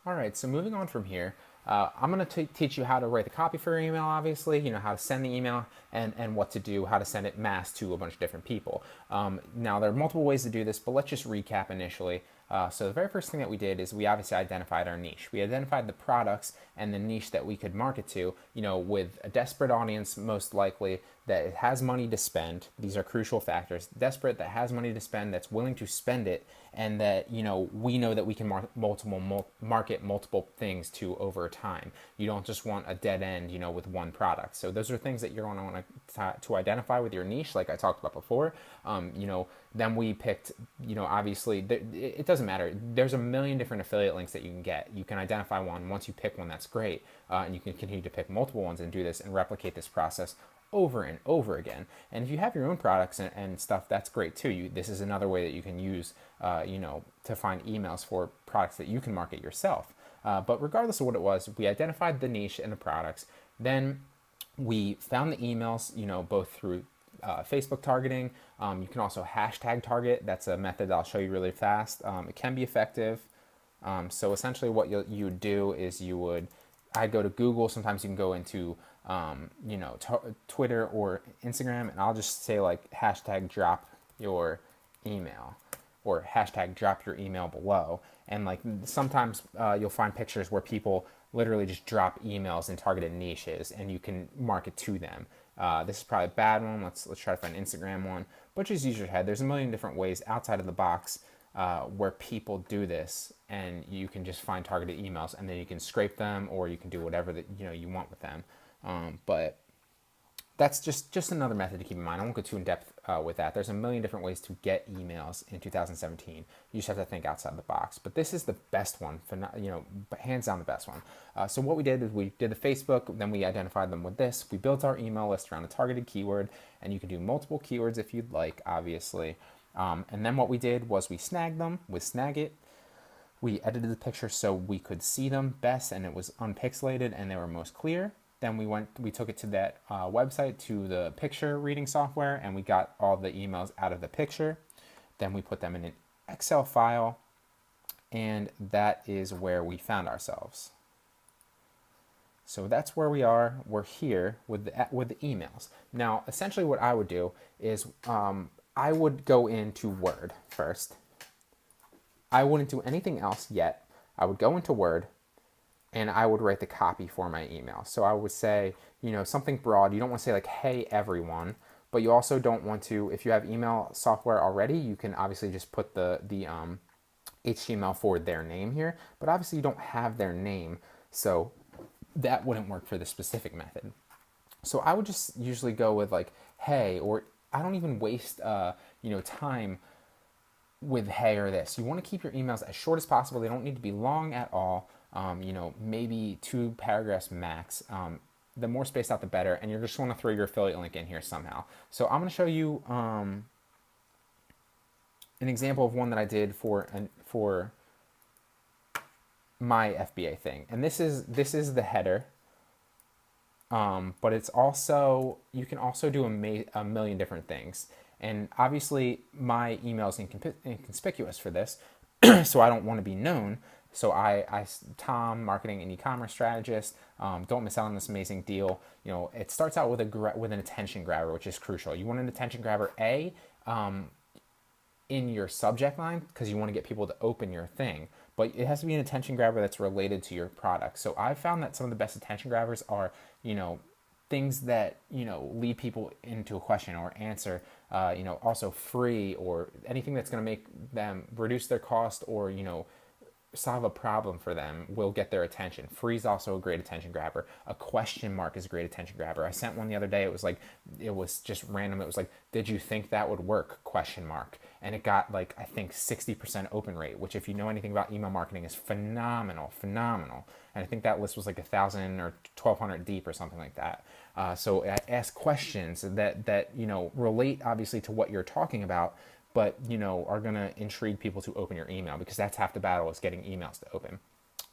All right, so moving on from here, I'm going to teach you how to write the copy for your email, obviously, how to send the email and what to do, how to send it mass to a bunch of different people. Now, there are multiple ways to do this, but let's just recap initially. So the very first thing that we did is we obviously identified our niche. We identified the products and the niche that we could market to, with a desperate audience, most likely, that it has money to spend. These are crucial factors. Desperate, that has money to spend, that's willing to spend it, and that we know that we can market multiple things to over time. You don't just want a dead end, with one product. So those are things that you're going to want to identify with your niche, like I talked about before. Then we picked, obviously it doesn't matter. There's a million different affiliate links that you can get. You can identify one. Once you pick one, that's great, and you can continue to pick multiple ones and do this and replicate this process over and over again. And if you have your own products and stuff, that's great too. This is another way that you can use, to find emails for products that you can market yourself. But regardless of what it was, we identified the niche and the products. Then we found the emails, both through Facebook targeting. You can also hashtag target. That's a method that I'll show you really fast. It can be effective. So essentially what you would do is I'd go to Google. Sometimes you can go into Twitter or Instagram, and I'll just say like hashtag drop your email or hashtag drop your email below. And like sometimes you'll find pictures where people literally just drop emails in targeted niches, and you can market to them. This is probably a bad one. Let's try to find an Instagram one. But just use your head. There's a million different ways outside of the box where people do this, and you can just find targeted emails, and then you can scrape them, or you can do whatever that you want with them. But that's just another method to keep in mind. I won't go too in depth with that. There's a million different ways to get emails in 2017. You just have to think outside the box. But this is the best one, hands down the best one. So what we did is we did the Facebook, then we identified them with this. We built our email list around a targeted keyword, and you can do multiple keywords if you'd like, obviously. And then what we did was we snagged them with Snagit. We edited the picture so we could see them best, and it was unpixelated and they were most clear. Then we took it to that website, to the picture reading software, and we got all the emails out of the picture. Then we put them in an Excel file, and that is where we found ourselves. So that's where we are. We're here with the emails. Now, essentially what I would do is I would go into Word first. I wouldn't do anything else yet. I would go into Word, and I would write the copy for my email. So I would say, something broad. You don't want to say like, hey, everyone, but you also don't want to, if you have email software already, you can obviously just put the HTML for their name here, but obviously you don't have their name, so that wouldn't work for the specific method. So I would just usually go with like, hey, or I don't even waste, time with hey or this. You want to keep your emails as short as possible. They don't need to be long at all. Maybe 2 paragraphs max. The more spaced out, the better. And you just want to throw your affiliate link in here somehow. So I'm going to show you an example of one that I did for my FBA thing. And this is the header. But it's also, you can also do a million different things. And obviously my email is inconspicuous for this, so I don't want to be known. So Tom, marketing and e-commerce strategist, don't miss out on this amazing deal. It starts out with an attention grabber, which is crucial. You want an attention grabber, in your subject line, because you want to get people to open your thing, but it has to be an attention grabber that's related to your product. So I've found that some of the best attention grabbers are, things that, lead people into a question or answer, also free, or anything that's going to make them reduce their cost, or, solve a problem for them will get their attention. Free is also a great attention grabber. A question mark is a great attention grabber. I sent one the other day. It was just random. It was like, did you think that would work? Question mark. And it got like, I think 60% open rate, which if you know anything about email marketing is phenomenal. And I think that list was like 1,000 or 1,200 deep or something like that. So I ask questions that relate obviously to what you're talking about, but are going to intrigue people to open your email, because that's half the battle, is getting emails to open.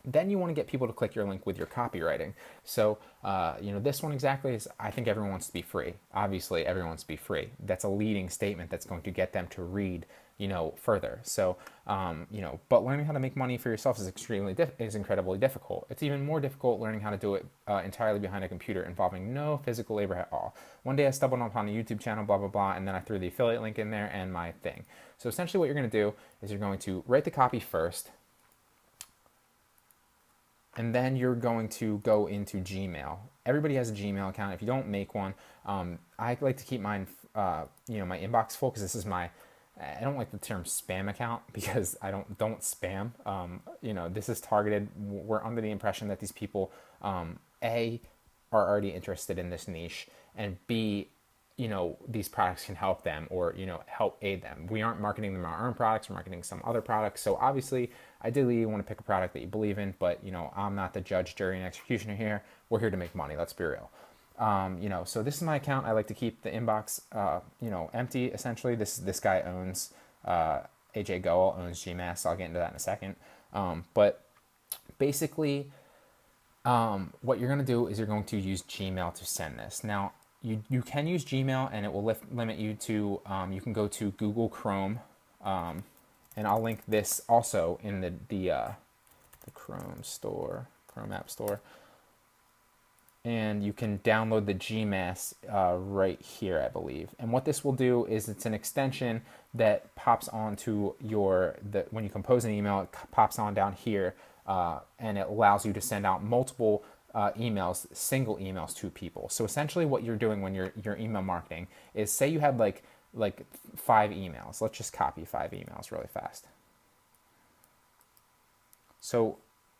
Then you want to get people to click your link with your copywriting. So, this one exactly is, I think everyone wants to be free. Obviously, everyone wants to be free. That's a leading statement that's going to get them to read, further. So, but learning how to make money for yourself is incredibly difficult. It's even more difficult learning how to do it entirely behind a computer involving no physical labor at all. One day I stumbled upon a YouTube channel, blah, blah, blah, and then I threw the affiliate link in there and my thing. So essentially what you're going to do is you're going to write the copy first, and then you're going to go into Gmail. Everybody has a Gmail account. If you don't make one, I like to keep mine, my inbox full, because this is my, I don't like the term spam account because I don't spam. This is targeted. We're under the impression that these people, A, are already interested in this niche, and B, these products can help them or, help aid them. We aren't marketing them our own products, we're marketing some other products. So obviously, ideally, you want to pick a product that you believe in, but, I'm not the judge, jury, and executioner here. We're here to make money. Let's be real. So this is my account. I like to keep the inbox, empty. Essentially, this guy owns, AJ Goel owns GMass. I'll get into that in a second. But basically, what you're going to do is you're going to use Gmail to send this. Now, you can use Gmail, and it will limit you to, you can go to Google Chrome, and I'll link this also in the Chrome store, Chrome App Store. And you can download the GMass right here, I believe. And what this will do is it's an extension that pops onto when you compose an email, it pops on down here, and it allows you to send out multiple emails, single emails to people. So essentially what you're doing when you're email marketing is, say you had like 5 emails. Let's just copy 5 emails really fast. So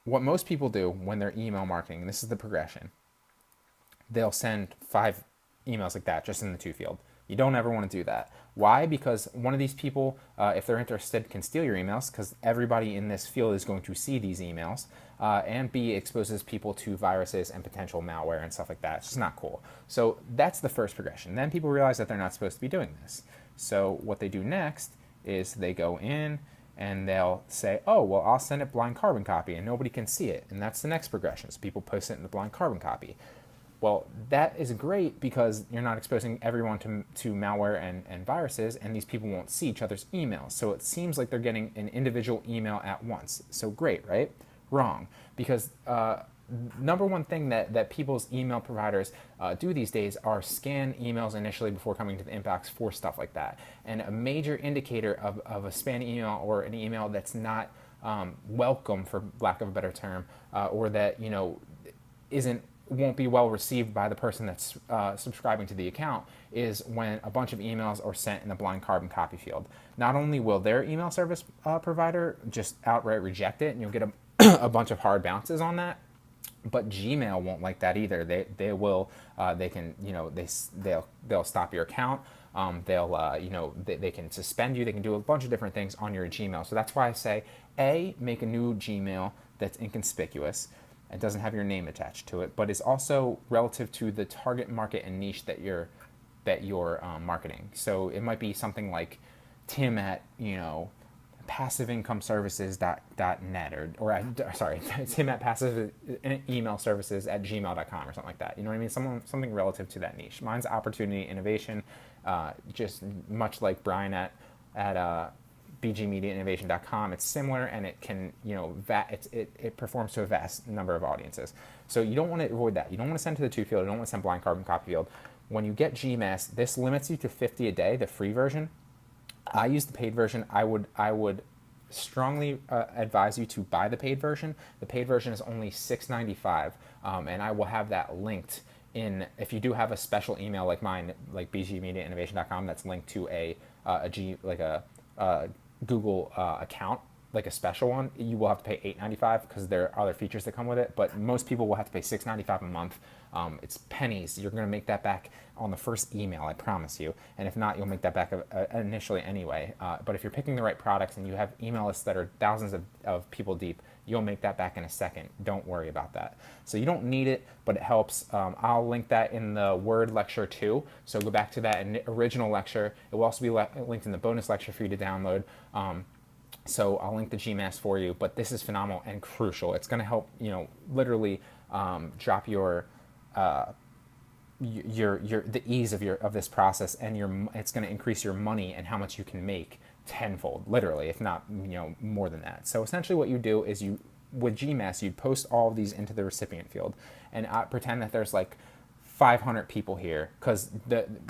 what most people do when they're email marketing, and this is the progression, they'll send 5 emails like that just in the to field. You don't ever want to do that. Why? Because one of these people, if they're interested, can steal your emails, because everybody in this field is going to see these emails, and B, exposes people to viruses and potential malware and stuff like that. It's just not cool. So that's the first progression. Then people realize that they're not supposed to be doing this. So what they do next is they go in and they'll say, oh, well, I'll send it blind carbon copy and nobody can see it. And that's the next progression. So people post it in the blind carbon copy. Well, that is great because you're not exposing everyone to malware and viruses, and these people won't see each other's emails. So it seems like they're getting an individual email at once. So great, right? Wrong. Because number one thing that people's email providers do these days are scan emails initially before coming to the inbox for stuff like that. And a major indicator of a spam email or an email that's not welcome, for lack of a better term, or that, won't be well received by the person that's subscribing to the account, is when a bunch of emails are sent in the blind carbon copy field. Not only will their email service provider just outright reject it, and you'll get a bunch of hard bounces on that, but Gmail won't like that either. They'll stop your account. They can suspend you. They can do a bunch of different things on your Gmail. So that's why I say, A, make a new Gmail that's inconspicuous. It doesn't have your name attached to it, but is also relative to the target market and niche that you're marketing. So it might be something like Tim at passiveincomeservices.net or Tim at passiveemailservices@gmail.com or something like that. You know what I mean? Something relative to that niche. Mine's opportunity innovation, just much like Brian at bgmediainnovation.com. It's similar, and it can, it performs to a vast number of audiences. So you don't want to avoid that. You don't want to send to the to field. You don't want to send blind carbon copy field. When you get GMass, this limits you to 50 a day, the free version. I use the paid version. I would strongly advise you to buy the paid version. The paid version is only $6.95, and I will have that linked in, if you do have a special email like mine, like bgmediainnovation.com, that's linked to a Google account, like a special one, you will have to pay $8.95 because there are other features that come with it, but most people will have to pay $6.95 a month. It's pennies. You're going to make that back on the first email, I promise you, and if not, you'll make that back initially anyway. But if you're picking the right products and you have email lists that are thousands of people deep, you'll make that back in a second. Don't worry about that. So you don't need it, but it helps. I'll link that in the Word lecture too. So go back to that original lecture. It will also be linked in the bonus lecture for you to download. So I'll link the GMass for you, but this is phenomenal and crucial. It's going to help, literally drop the ease of this process, and it's going to increase your money and how much you can make tenfold, literally, if not, more than that. So essentially what you do is with Gmass, you'd post all of these into the recipient field and pretend that there's like 500 people here, because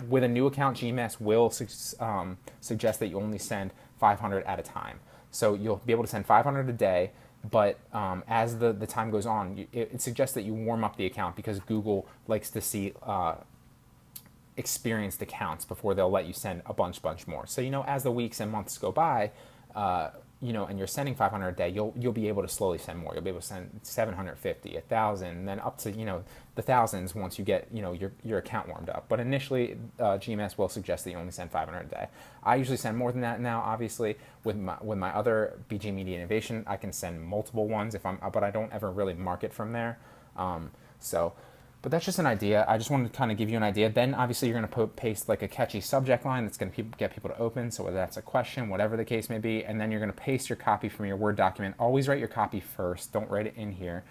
with a new account, Gmass will suggest that you only send 500 at a time. So you'll be able to send 500 a day, but as the time goes on, it suggests that you warm up the account, because Google likes to see experienced accounts before they'll let you send a bunch more. So, as the weeks and months go by, and you're sending 500 a day, you'll be able to slowly send more. You'll be able to send 750, 1,000, and then up to, the thousands once you get, your account warmed up. But initially, GMS will suggest that you only send 500 a day. I usually send more than that now, obviously. With my other BG Media Innovation, I can send multiple ones but I don't ever really market from there. But that's just an idea. I just wanted to kind of give you an idea. Then obviously you're going to paste like a catchy subject line that's going to get people to open. So whether that's a question, whatever the case may be, and then you're going to paste your copy from your Word document. Always write your copy first. Don't write it in here.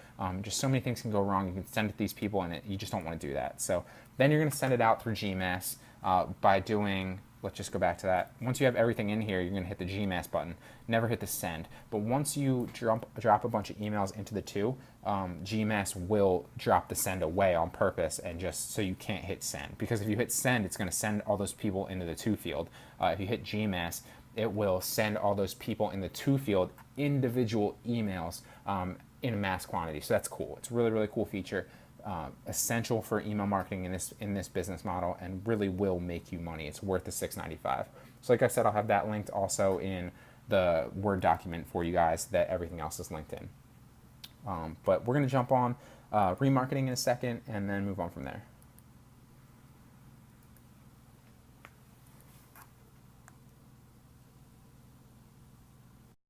Just so many things can go wrong. You can send it to these people and you just don't want to do that. So then you're going to send it out through GMass by doing, let's just go back to that. Once you have everything in here, you're going to hit the GMass button. Never hit the send. But once you drop a bunch of emails into the two, GMass will drop the send away on purpose, and just so you can't hit send. Because if you hit send, it's going to send all those people into the to field. If you hit GMass, it will send all those people in the to field individual emails in a mass quantity. So that's cool. It's a really, really cool feature. Essential for email marketing in this business model, and really will make you money. It's worth the $6.95. So like I said, I'll have that linked also in the Word document for you guys that everything else is linked in. But we're going to jump on remarketing in a second and then move on from there.